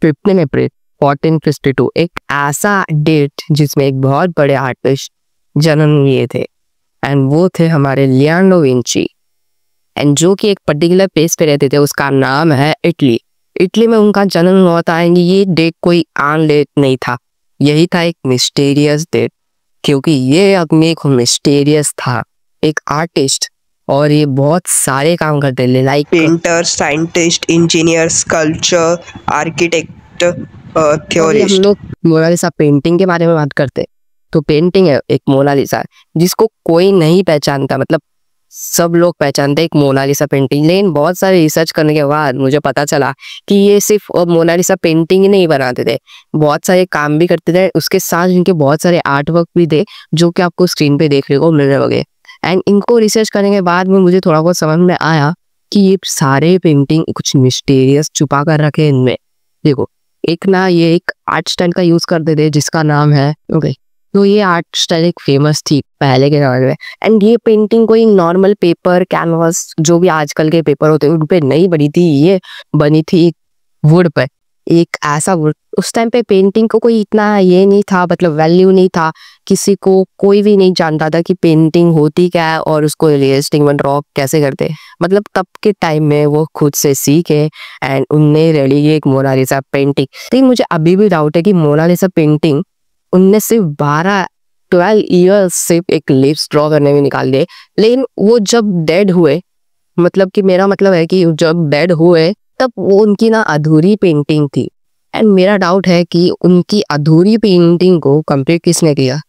15 अप्रैल 1452 एक ऐसा डेट जिसमें एक बहुत बड़े आर्टिस्ट जन्म लिए थे, एंड वो थे हमारे लियोनार्डो विंची, एंड जो कि एक पर्टिकुलर प्लेस पे रहते थे, उसका नाम है इटली। इटली में उनका जन्म हुआ था, एंड ये डेट कोई आम डेट नहीं था, यही था एक मिस्टीरियस डेट, क्योंकि ये अपने एक मिस्टीरियस था, एक आर्टिस्ट, और ये बहुत सारे काम करते थे, like painter, scientist, engineer, sculpture, architect, theorist. हम लोग मोनालिसा पेंटिंग के बारे में बात करते, तो पेंटिंग है एक मोनालिसा जिसको कोई नहीं पहचानता, मतलब सब लोग पहचानते एक मोनालिसा पेंटिंग, लेकिन बहुत सारे रिसर्च करने के बाद मुझे पता चला कि ये सिर्फ मोनालिसा पेंटिंग ही नहीं बनाते थे, बहुत सारे काम भी करते थे, उसके साथ इनके बहुत सारे आर्ट वर्क भी थे जो कि आपको स्क्रीन पे देखने को मिलने लगे। एंड इनको रिसर्च करने के बाद में मुझे थोड़ा बहुत समझ में आया कि ये सारे पेंटिंग कुछ मिस्टीरियस छुपा कर रखे इनमें। देखो, एक ना ये एक आर्ट स्टाइल का यूज करते थे जिसका नाम है तो ये आर्ट स्टाइल एक फेमस थी पहले के जमाने में, एंड ये पेंटिंग कोई नॉर्मल पेपर, कैनवास, जो भी आजकल के पेपर होते हैं उन पे नहीं बनी थी, ये बनी थी वुड पर, एक ऐसा वुड। उस टाइम पे पेंटिंग को कोई इतना ये नहीं था, मतलब वैल्यू नहीं था, किसी को कोई भी नहीं जानता था कि पेंटिंग होती क्या है और उसको रियलिस्टिक में ड्रॉ कैसे करते, मतलब तब के टाइम में वो खुद से सीखे एंड उनने रेडी एक मोनालिसा पेंटिंग। लेकिन मुझे अभी भी डाउट है कि मोनालिसा पेंटिंग उनने सिर्फ 12 ईयर्स सिर्फ एक लिप्स ड्रॉ करने में निकाल दिए, लेकिन वो जब डेड हुए, मतलब कि मेरा मतलब है कि जब डेड हुए तब वो उनकी ना अधूरी पेंटिंग थी, एंड मेरा डाउट है कि उनकी अधूरी पेंटिंग को कंप्लीट किसने किया।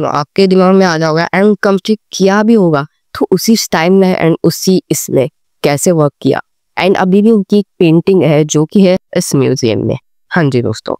आपके दिमाग में आ जाओगा, एंड कंप्लीट किया भी होगा तो उसी टाइम में एंड उसी इसने कैसे वर्क किया। एंड अभी भी उनकी पेंटिंग है जो कि है इस म्यूजियम में। हाँ जी दोस्तों,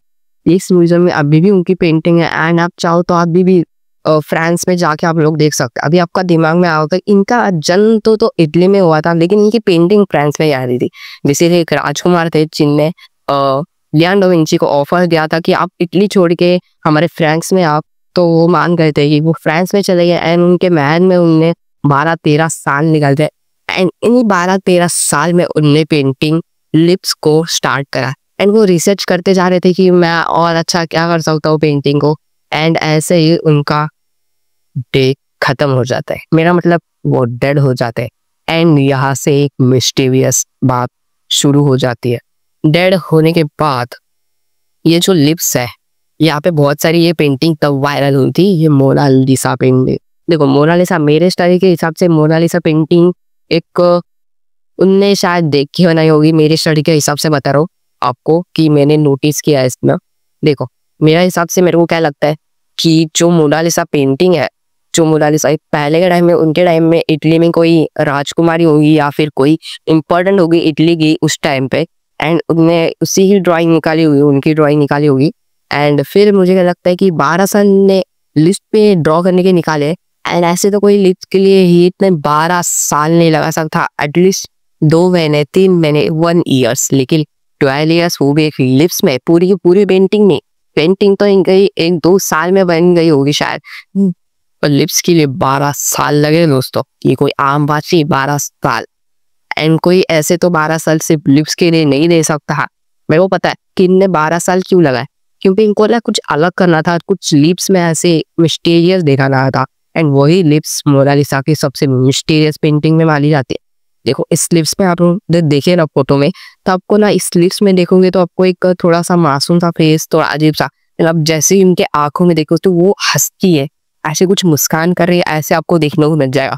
इस म्यूजियम में अभी भी उनकी पेंटिंग है, एंड आप चाहो तो अभी भी फ्रांस में जाके आप लोग देख सकते हैं। अभी आपका दिमाग में आओगे इनका जन्म तो इटली में हुआ था, लेकिन इनकी पेंटिंग फ्रांस में आ रही थी। जैसे एक राजकुमार थे जिनने लियोनार्डो विंची को ऑफर दिया था कि आप इटली छोड़ के हमारे फ्रांस में आप, तो वो मान गए थे कि वो फ्रांस में चले गए, एंड उनके महल में उनने 12-13 साल निकाल दिए, एंड इन 12-13 साल में उनने पेंटिंग लिप्स को स्टार्ट करा, एंड वो रिसर्च करते जा रहे थे कि मैं और अच्छा क्या कर सकता हूँ पेंटिंग को, एंड ऐसे ही उनका डे खत्म हो जाता है, मेरा मतलब वो डेड हो जाते हैं। एंड यहाँ से एक मिस्टीरियस बात शुरू हो जाती है। डेड होने के बाद ये जो लिप्स है, यहाँ पे बहुत सारी ये पेंटिंग तब वायरल हुई थी, ये मोनालिसा पेंटिंग। देखो, मोनालिसा मेरे स्टाइल के हिसाब से मोनालिसा पेंटिंग एक उनने शायद देखी बनाई होगी, मेरे स्टडी के हिसाब से बता रहा हूँ आपको कि मैंने नोटिस किया है इसमें। देखो, मेरा हिसाब से मेरे को क्या लगता है कि जो मोनालिसा पेंटिंग है, जो मोनालिसा पहले के टाइम में, उनके टाइम में इटली में कोई राजकुमारी होगी या फिर कोई इम्पोर्टेंट होगी इटली की उस टाइम पे, एंड उनने उसी ही ड्राइंग निकाली हुई, उनकी ड्राइंग निकाली होगी, एंड फिर मुझे क्या लगता है कि 12 साल ने लिस्ट पे ड्रॉ करने के निकाले, एंड ऐसे तो कोई लिस्ट के लिए ही इतने 12 साल नहीं लगा सकता, एटलीस्ट 2 महीने 3 महीने 1 ईयर्स, लेकिन 12 ईयर्स वो भी एक लिप्स में, पूरी की पूरी पेंटिंग नहीं। पेंटिंग तो इनकी 1-2 साल में बन गई होगी शायद, पर लिप्स के लिए 12 साल लगे दोस्तों, ये कोई आम बात नहीं। 12 साल, एंड कोई ऐसे तो 12 साल सिर्फ लिप्स के लिए नहीं दे सकता। मेरे को पता है कि इनने 12 साल क्यों लगाए, क्योंकि इनको ना कुछ अलग करना था, कुछ लिप्स में ऐसे मिस्टीरियस दिखाना था, एंड वही लिप्स मोनालिसा की सबसे मिस्टीरियस पेंटिंग में मानी जाती है। देखो, इस लिप्स में आप देखे ना फोटो में, तो आपको ना इस लिप्स में देखोगे तो आपको एक थोड़ा सा मासूम सा फेस, थोड़ा अजीब सा, मतलब जैसे ही उनके आंखों में देखो तो वो हंसती है, ऐसे कुछ मुस्कान कर रही है, ऐसे आपको देखने को मिल जाएगा।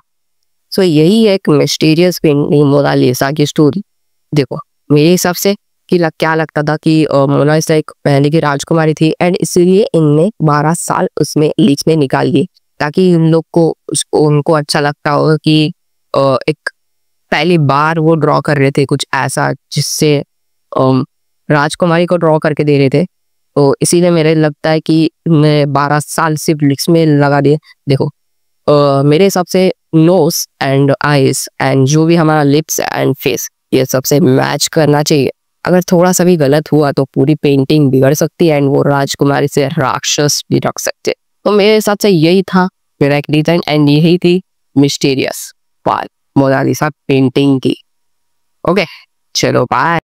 सो यही है एक मिस्टीरियस पेंटिंग मोनालिसा की स्टोरी। देखो, मेरे हिसाब से कि क्या लगता था कि मोनालिसा एक पहले की राजकुमारी थी, एंड इसीलिए इनने 12 साल उसमें लिप्स में निकाल दिए, ताकि उन लोग को उनको अच्छा लगता होगा कि एक पहली बार वो ड्रॉ कर रहे थे कुछ ऐसा जिससे राजकुमारी को ड्रॉ करके दे रहे थे, तो इसीलिए मेरे लगता है कि मैं 12 साल सिर्फ लिप्स में लगा दिए। देखो, मेरे हिसाब से नोज एंड आईज एंड जो भी हमारा लिप्स एंड फेस, ये सबसे मैच करना चाहिए। अगर थोड़ा सा भी गलत हुआ तो पूरी पेंटिंग बिगड़ सकती है, एंड वो राजकुमारी से राक्षस भी रख सकते। तो मेरे हिसाब से यही था मेरा एक डिजाइन, एंड यही थी मिस्टीरियस पार्ट मोनालिसा पेंटिंग की। ओके, चलो बाय।